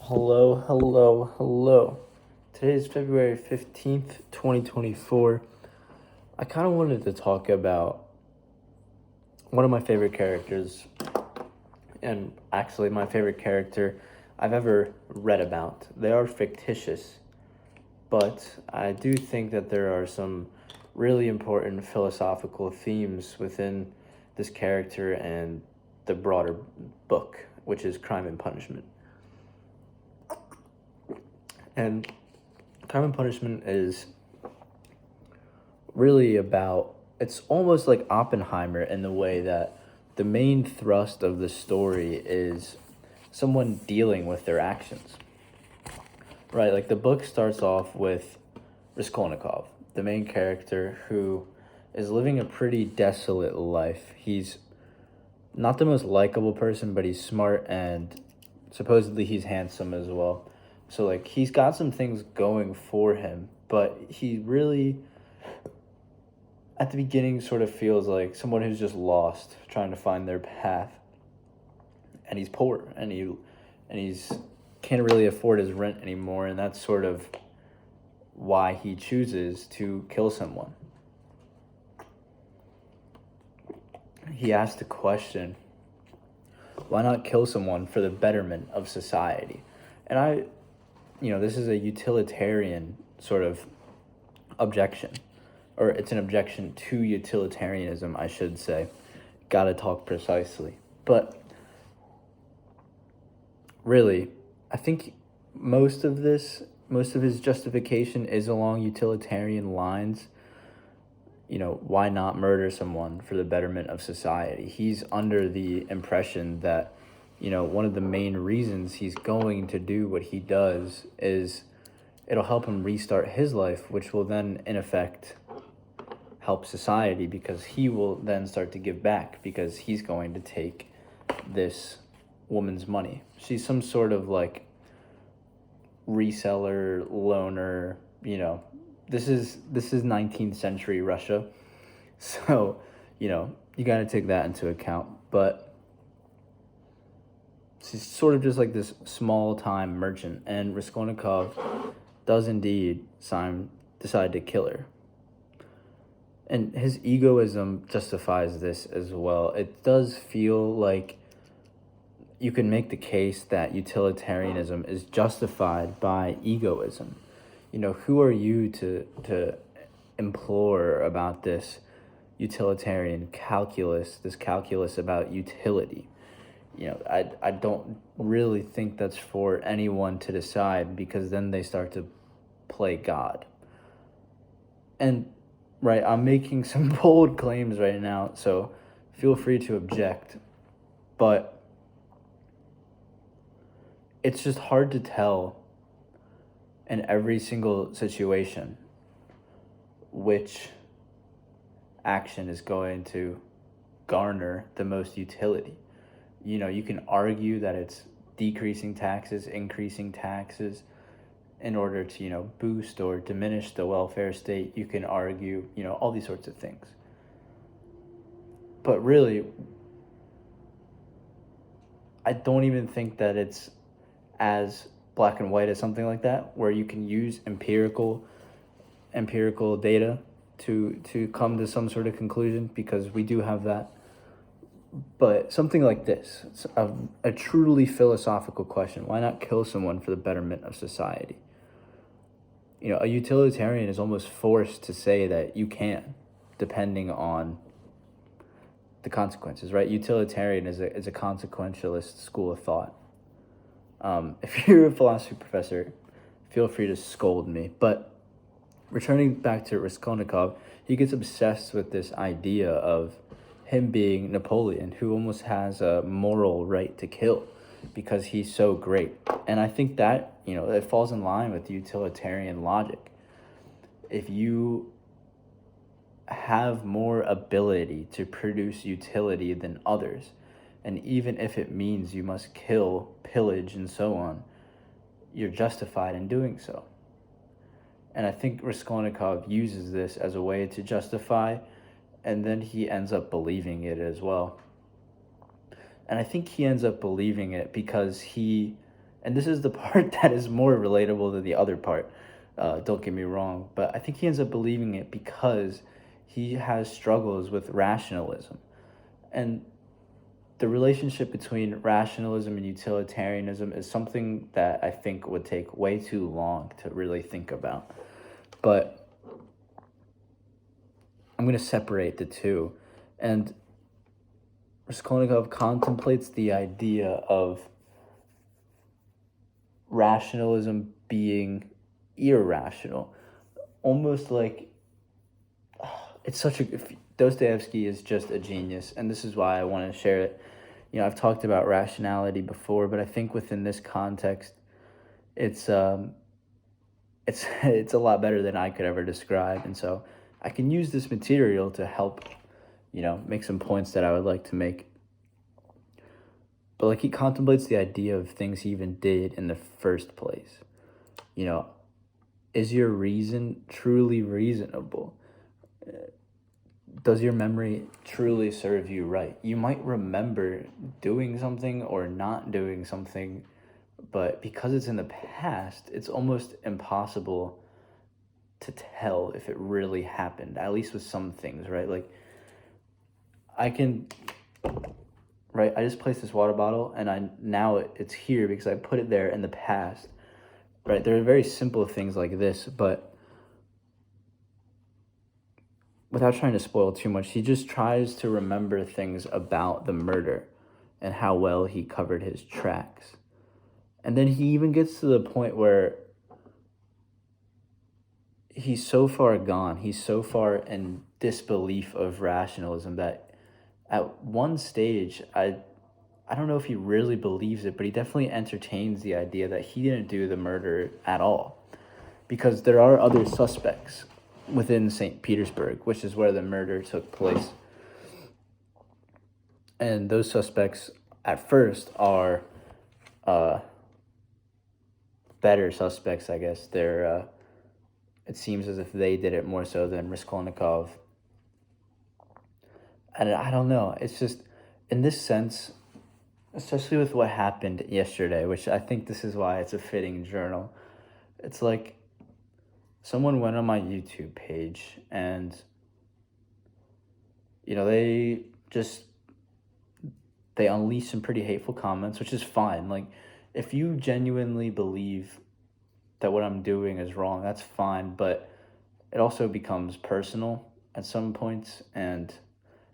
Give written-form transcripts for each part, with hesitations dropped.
Hello, hello, hello. Today is February 15th, 2024. I kind of wanted to talk about one of my favorite characters, and actually my favorite character I've ever read about. They are fictitious, but I do think that there are some really important philosophical themes within this character and the broader book, which is Crime and Punishment. And Crime and Punishment is really about, it's almost like Oppenheimer in the way that the main thrust of the story is someone dealing with their actions. Right, like the book starts off with Raskolnikov, the main character who is living a pretty desolate life. He's not the most likable person, but he's smart and supposedly he's handsome as well. So like he's got some things going for him, but he really at the beginning sort of feels like someone who's just lost, trying to find their path. And he's poor, and he's can't really afford his rent anymore, and that's sort of why he chooses to kill someone. He asked the question, why not kill someone for the betterment of society? And this is a utilitarian sort of objection, or it's an objection to utilitarianism, I should say. Gotta talk precisely. But really, I think most of his justification is along utilitarian lines. Why not murder someone for the betterment of society? He's under the impression that, one of the main reasons he's going to do what he does is it'll help him restart his life, which will then, in effect, help society because he will then start to give back because he's going to take this woman's money. She's some sort of like reseller, loaner, This is 19th century Russia. So, you got to take that into account, but she's sort of just like this small time merchant, and Raskolnikov does indeed decide to kill her. And his egoism justifies this as well. It does feel like you can make the case that utilitarianism is justified by egoism. Who are you to implore about this utilitarian calculus, this calculus about utility? I don't really think that's for anyone to decide, because then they start to play God. And right, I'm making some bold claims right now, so feel free to object. But it's just hard to tell in every single situation which action is going to garner the most utility. You can argue that it's decreasing taxes, increasing taxes in order to, boost or diminish the welfare state. You can argue, all these sorts of things. But really, I don't even think that it's as black and white as something like that, where you can use empirical data to come to some sort of conclusion, because we do have that. But something like this, it's a truly philosophical question: why not kill someone for the betterment of society? A utilitarian is almost forced to say that you can, depending on the consequences, right? Utilitarian is a consequentialist school of thought. If you're a philosophy professor, feel free to scold me. But returning back to Raskolnikov, he gets obsessed with this idea of him being Napoleon, who almost has a moral right to kill because he's so great. And I think that, it falls in line with utilitarian logic. If you have more ability to produce utility than others, and even if it means you must kill, pillage, and so on, you're justified in doing so. And I think Raskolnikov uses this as a way to justify, and then he ends up believing it as well. And I think he ends up believing it because he And this is the part that is more relatable than the other part. Don't get me wrong, but I think he ends up believing it because he has struggles with rationalism. And the relationship between rationalism and utilitarianism is something that I think would take way too long to really think about. But I'm going to separate the two. And Raskolnikov contemplates the idea of rationalism being irrational. Almost like it's such a Dostoevsky is just a genius, and this is why I want to share it. I've talked about rationality before, but I think within this context, it's it's a lot better than I could ever describe, and so I can use this material to help, make some points that I would like to make. But like he contemplates the idea of things he even did in the first place. Is your reason truly reasonable? Does your memory truly serve you right? You might remember doing something or not doing something, but because it's in the past, it's almost impossible to tell if it really happened, at least with some things, right? Like, I can, right, I just placed this water bottle, and now it's here because I put it there in the past, right? There are very simple things like this, but without trying to spoil too much, he just tries to remember things about the murder and how well he covered his tracks. And then he even gets to the point where he's so far gone, he's so far in disbelief of rationalism that at one stage, I don't know if he really believes it, but he definitely entertains the idea that he didn't do the murder at all. Because there are other suspects within St. Petersburg, which is where the murder took place. And those suspects at first are better suspects, I guess. They're it seems as if they did it more so than Raskolnikov. And I don't know. It's just, in this sense, especially with what happened yesterday, which I think this is why it's a fitting journal. It's like someone went on my YouTube page and, they unleashed some pretty hateful comments, which is fine. Like, if you genuinely believe that what I'm doing is wrong, that's fine, but it also becomes personal at some points, and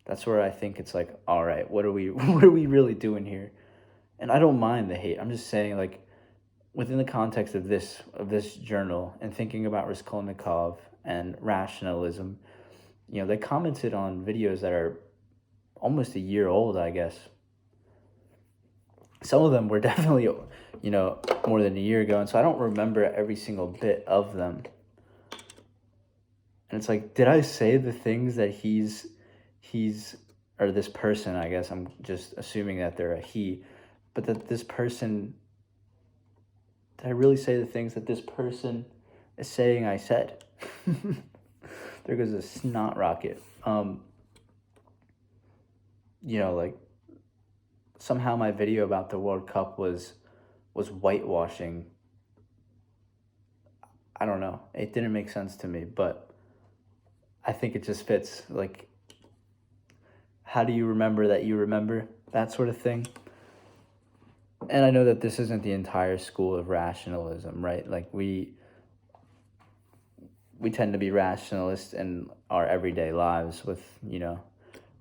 that's where I think it's like, all right, what are we really doing here? And I don't mind the hate. I'm just saying, like, within the context of this journal and thinking about Raskolnikov and rationalism, they commented on videos that are almost a year old, I guess. Some of them were definitely, more than a year ago, and so I don't remember every single bit of them. And it's like, did I say the things that he's, or this person, I guess, I'm just assuming that they're a he, but that this person, did I really say the things that this person is saying I said? There goes a snot rocket. Like, somehow my video about the World Cup was whitewashing. I don't know. It didn't make sense to me, but I think it just fits. Like, how do you remember that you remember? That sort of thing. And I know that this isn't the entire school of rationalism, right? Like, we tend to be rationalists in our everyday lives with,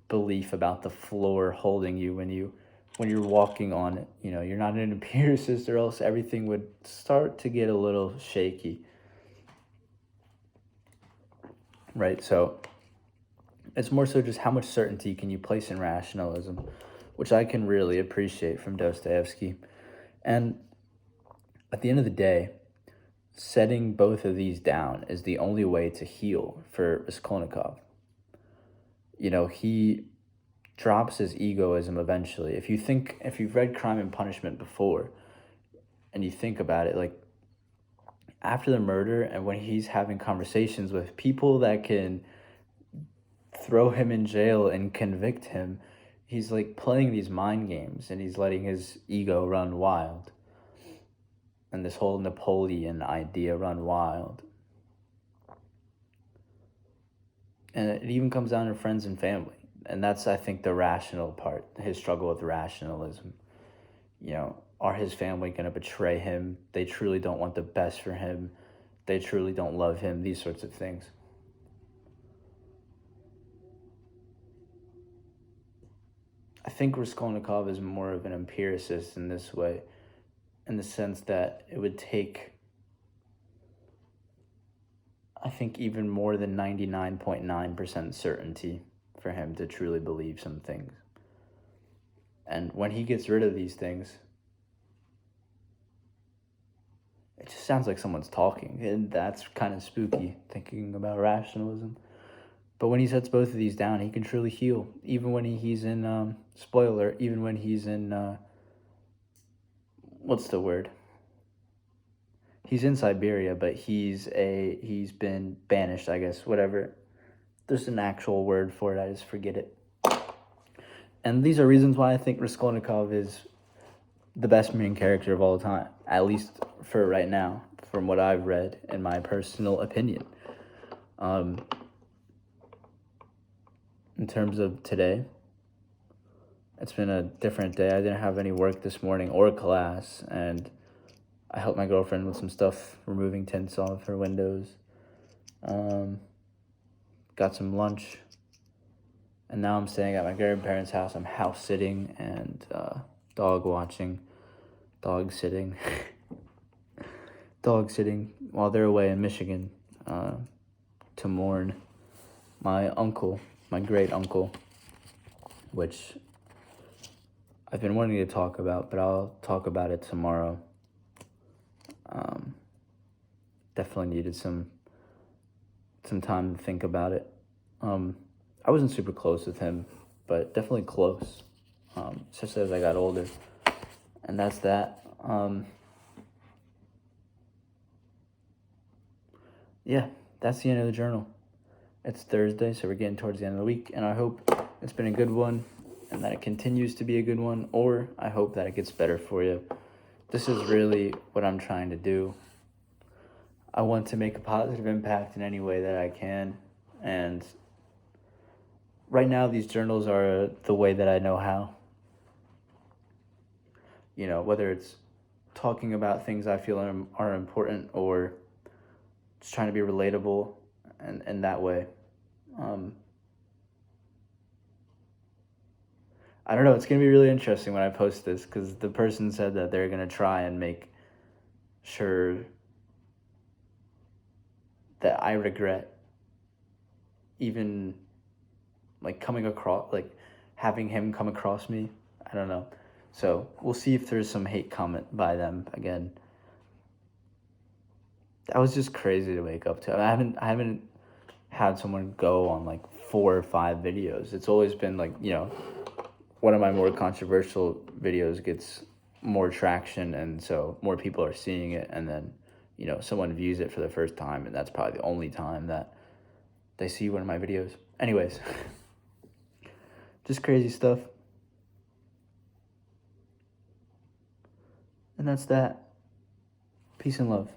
belief about the floor holding you when you're walking on it. You're not an empiricist, or else everything would start to get a little shaky. Right? So it's more so just how much certainty can you place in rationalism, which I can really appreciate from Dostoevsky. And at the end of the day, setting both of these down is the only way to heal for Raskolnikov. He drops his egoism eventually. If you've read Crime and Punishment before, and you think about it, like, after the murder and when he's having conversations with people that can throw him in jail and convict him, he's like playing these mind games and he's letting his ego run wild. and this whole Napoleon idea run wild. And it even comes down to friends and family. And that's, I think, the rational part, his struggle with rationalism. Are his family going to betray him? They truly don't want the best for him. They truly don't love him. These sorts of things. I think Raskolnikov is more of an empiricist in this way, in the sense that it would take, I think, even more than 99.9% certainty for him to truly believe some things. And when he gets rid of these things, it just sounds like someone's talking, and that's kind of spooky, thinking about rationalism. But when he sets both of these down, he can truly heal. Even when he's in, spoiler, even when he's in, what's the word? He's in Siberia, but he's been banished, I guess, whatever. There's an actual word for it, I just forget it. And these are reasons why I think Raskolnikov is the best main character of all time, at least for right now, from what I've read, in my personal opinion. In terms of today, it's been a different day. I didn't have any work this morning or class, and I helped my girlfriend with some stuff, removing tints off her windows. Got some lunch, and now I'm staying at my grandparents' house. I'm house sitting and dog sitting while they're away in Michigan to mourn my uncle, my great uncle, which I've been wanting to talk about, but I'll talk about it tomorrow. Definitely needed some time to think about it. I wasn't super close with him, but definitely close, especially as I got older. And that's that. Yeah, that's the end of the journal. It's Thursday, so we're getting towards the end of the week, and I hope it's been a good one and that it continues to be a good one, or I hope that it gets better for you. This is really what I'm trying to do. I want to make a positive impact in any way that I can, and right now these journals are the way that I know how. Whether it's talking about things I feel are important, or just trying to be relatable and that way. I don't know, it's going to be really interesting when I post this, because the person said that they're going to try and make sure that I regret even coming across, having him come across me. I don't know. So we'll see if there's some hate comment by them again. That was just crazy to wake up to. I haven't had someone go on 4 or 5 videos. It's always been one of my more controversial videos gets more traction, and so more people are seeing it, and then someone views it for the first time, and that's probably the only time that they see one of my videos. Anyways, just crazy stuff. And that's that. Peace and love.